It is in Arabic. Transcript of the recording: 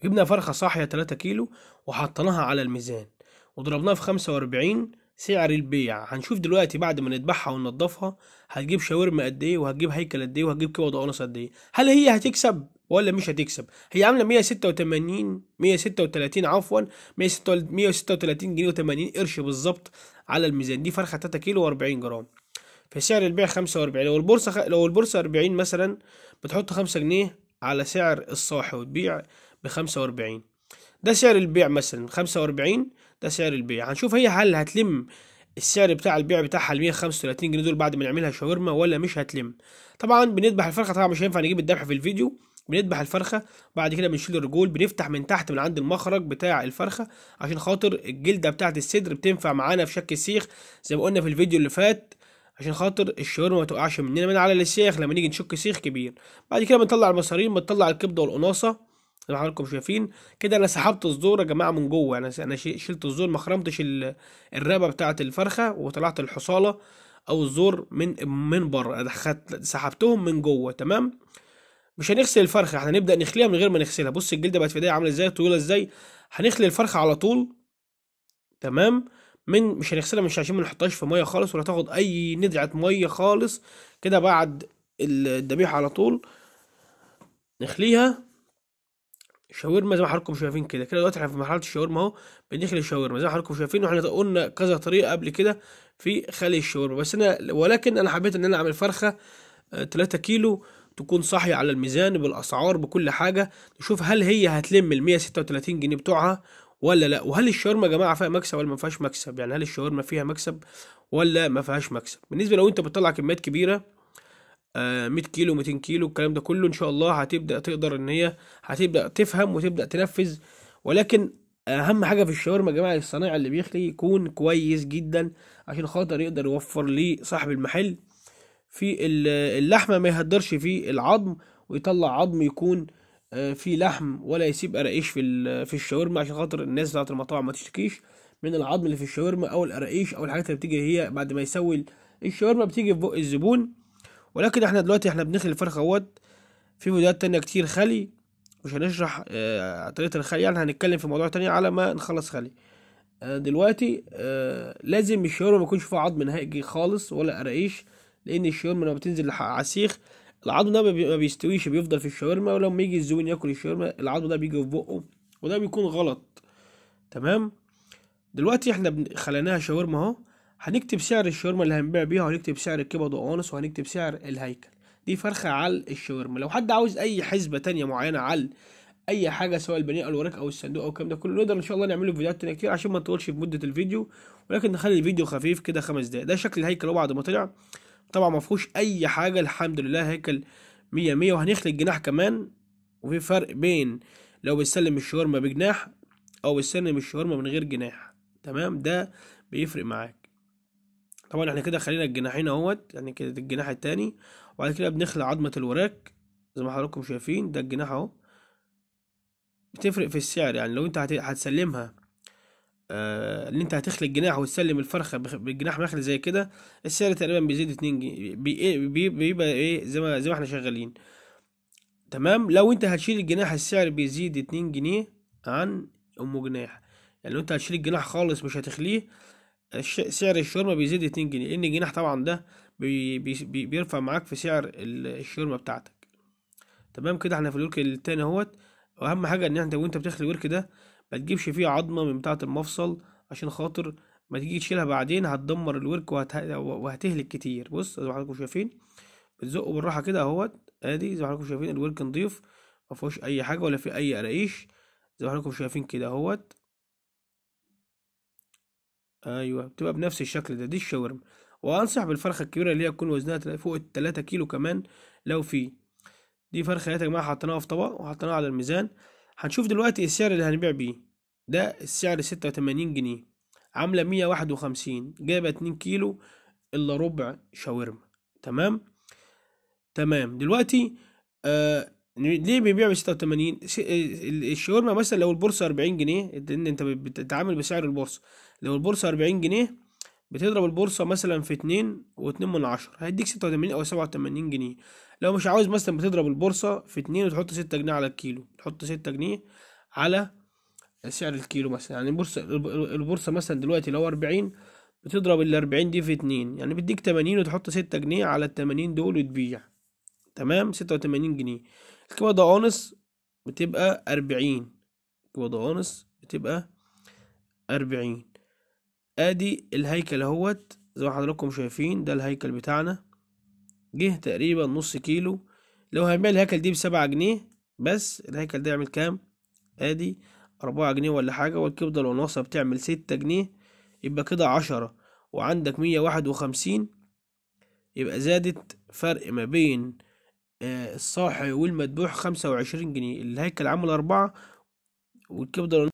جبنا فرخة صاحية 3 كيلو وحطيناها على الميزان وضربناها في 45 سعر البيع. هنشوف دلوقتي بعد ما نذبحها وننضفها هتجيب شاورما قد ايه، وهتجيب هيكل قد ايه، وهتجيب كبد وقوانص قد ايه. هل هي هتكسب ولا مش هتكسب؟ هي عاملة 186 136 عفوا 136 جنيه و80 قرش بالظبط على الميزان. دي فرخة 3 كيلو و40 جرام. في سعر البيع 45. لو البورصة 40 مثلا بتحط 5 جنيه على سعر الصاحي وتبيع ب 45. ده سعر البيع مثلا 45. ده سعر البيع. هنشوف هي هل هتلم السعر بتاع البيع بتاعها ال 135 جنيه دول بعد ما نعملها شاورما ولا مش هتلم. طبعا بنذبح الفرخه، طبعا مش هينفع نجيب الذبح في الفيديو. بنذبح الفرخه، بعد كده بنشيل الرجول، بنفتح من تحت من عند المخرج بتاع الفرخه عشان خاطر الجلده بتاعت الصدر بتنفع معانا في شك السيخ زي ما قلنا في الفيديو اللي فات، عشان خاطر الشاورما ما تقعش مننا من على السيخ لما نيجي نشك سيخ كبير. بعد كده بنطلع المصارين، بنطلع الكبده والقناصه زي ما حضراتكم شايفين كده. انا سحبت الزور يا جماعه من جوه، انا شلت الزور، ما خرمتش الرقبه بتاعه الفرخه، وطلعت الحصاله او الزور من بره، انا سحبتهم من جوه. تمام. مش هنغسل الفرخه، احنا هنبدا نخليها من غير ما نغسلها. بص الجلده بقت في ايديا عامله ازاي، طويله ازاي. هنخلي الفرخه على طول. تمام. مش هنغسلها، مش عشان ما نحطهاش في ميه خالص ولا تاخد اي ندعه ميه خالص كده. بعد الذبيحه على طول نخليها شاورما زي ما حضراتكم شايفين كده. دلوقتي احنا في مرحله الشاورما اهو، بنخلي الشاورما زي ما حضراتكم شايفين. واحنا قلنا كذا طريقه قبل كده في خلي الشاورما، بس ولكن انا حبيت ان انا اعمل فرخه 3 كيلو تكون صاحيه على الميزان بالاسعار بكل حاجه، نشوف هل هي هتلم ال 136 جنيه بتوعها ولا لا، وهل الشاورما يا جماعه فيها مكسب ولا ما فيهاش مكسب. يعني هل الشاورما فيها مكسب ولا ما فيهاش مكسب. بالنسبه لو انت بتطلع كميات كبيره 100 كيلو 200 كيلو الكلام ده كله، ان شاء الله هتبدا تقدر ان هي هتبدا تفهم وتبدا تنفذ. ولكن اهم حاجه في الشاورما يا جماعه الصنايعي اللي بيخلي يكون كويس جدا عشان خاطر يقدر يوفر لصاحب المحل في اللحمه، ما يهدرش في العظم ويطلع عظم يكون فيه لحم، ولا يسيب قراقيش في الشاورما عشان خاطر الناس بتاعت المطاعم ما تشتكيش من العظم اللي في الشاورما او القراقيش او الحاجات اللي بتيجي هي بعد ما يسوي الشاورما بتيجي في بق الزبون. ولكن احنا دلوقتي بنخلي الفرخ اهوت. في فيديوهات تانية كتير خلي، مش هنشرح طريقة الخلي، يعني هنتكلم في موضوع تاني على ما نخلص خلي. دلوقتي لازم الشاورما ما يكونش فيها عظم نهائي خالص ولا قراقيش، لان الشاورما لما بتنزل على السيخ العظم ده ما بيستويش، بيفضل في الشاورما، ولما يجي الزبون ياكل الشاورما العظم ده بيجي في بقه، وده بيكون غلط. تمام. دلوقتي احنا خليناها شاورما اهو. هنكتب سعر الشاورما اللي هنبيع بيها، وهنكتب سعر الكبد والقوانص، وهنكتب سعر الهيكل. دي فرخة على الشاورما. لو حد عاوز اي حسبة تانية معينة على اي حاجة سواء البانيه او الوراك او الصندوق او الكلام ده كله، نقدر ان شاء الله نعمله فيديوهات تانية كتير عشان ما نطولش في مدة الفيديو، ولكن نخلي الفيديو خفيف كده 5 دقايق. ده شكل الهيكل بعد ما طلع. طبعا ما فيهوش اي حاجة الحمد لله، هيكل 100 100. وهنخلي الجناح كمان، وفي فرق بين لو بتسلم الشاورما بجناح او بتسلم الشاورما من غير جناح. تمام. ده بيفرق معاك. طبعا احنا كده خلينا الجناحين اهوت، يعني كده الجناح التاني، وبعد كده بنخلع عظمة الوراك زي ما حضراتكم شايفين. ده الجناح اهو. بتفرق في السعر، يعني لو انت هتسلمها اللي انت هتخلي الجناح وتسلم الفرخة بالجناح مخلي زي كده، السعر تقريبا بيزيد 2 جنيه، بيبقى ايه زي ما احنا شغالين. تمام. لو انت هتشيل الجناح السعر بيزيد 2 جنيه عن ام جناح. يعني لو انت هتشيل الجناح خالص مش هتخليه، سعر الشاورما بيزيد 2 جنيه، لان الجناح طبعا ده بيرفع معاك في سعر الشاورما بتاعتك. تمام كده. احنا في الورك التاني اهوت. واهم حاجه ان انت وانت بتخلي الورك ده ما تجيبش فيه عظمه من بتاعه المفصل، عشان خاطر ما تيجي تشيلها بعدين هتدمر الورك وهتهلك كتير. بص زي ما حضراتكم شايفين بتزقه بالراحه كده اهوت. ادي زي ما حضراتكم شايفين الورك نضيف، ما فيهوش اي حاجه ولا فيه اي قراقيش، زي ما حضراتكم شايفين كده اهوت. ايوه بتبقى بنفس الشكل ده. دي الشاورما. وانصح بالفرخه الكبيره اللي هي تكون وزنها فوق ال3 كيلو كمان لو في. دي فرخه يا جماعه حطيناها في طبق وحطيناها على الميزان. هنشوف دلوقتي السعر اللي هنبيع بيه. ده السعر 86 جنيه، عامله 151، جايبه 2 كيلو الا ربع شاورما. تمام. تمام. دلوقتي ليه بيبيع ب 86؟ الشاورما مثلا لو البورصه 40 جنيه، لان انت بتتعامل بسعر البورصه. لو البورصه 40 جنيه، بتضرب البورصه مثلا في 2.2 هيديك 86 او 87 جنيه. لو مش عاوز مثلا بتضرب البورصه في 2 وتحط 6 جنيه على الكيلو، تحط 6 جنيه على سعر الكيلو مثلا. يعني البورصة مثلا دلوقتي لو 40، بتضرب ال40 دي في 2، يعني بيديك 80، وتحط 6 جنيه على ال80 دول وتبيع. تمام، 86 جنيه. الكبدة أونس بتبقى 40، الكبدة أونس بتبقى 40. ادي الهيكل اهوت زي ما حضراتكم شايفين، ده الهيكل بتاعنا، جه تقريبا نص كيلو. لو هنبيع الهيكل دي ب7 جنيه بس، الهيكل ده يعمل كام؟ ادي 4 جنيه ولا حاجة، والكبدة الوناصة بتعمل 6 جنيه، يبقى كده 10، وعندك 151. يبقى زادت فرق ما بين الصاحي والمدبوح 25 جنيه. الهيكل عامل 4، والكبدة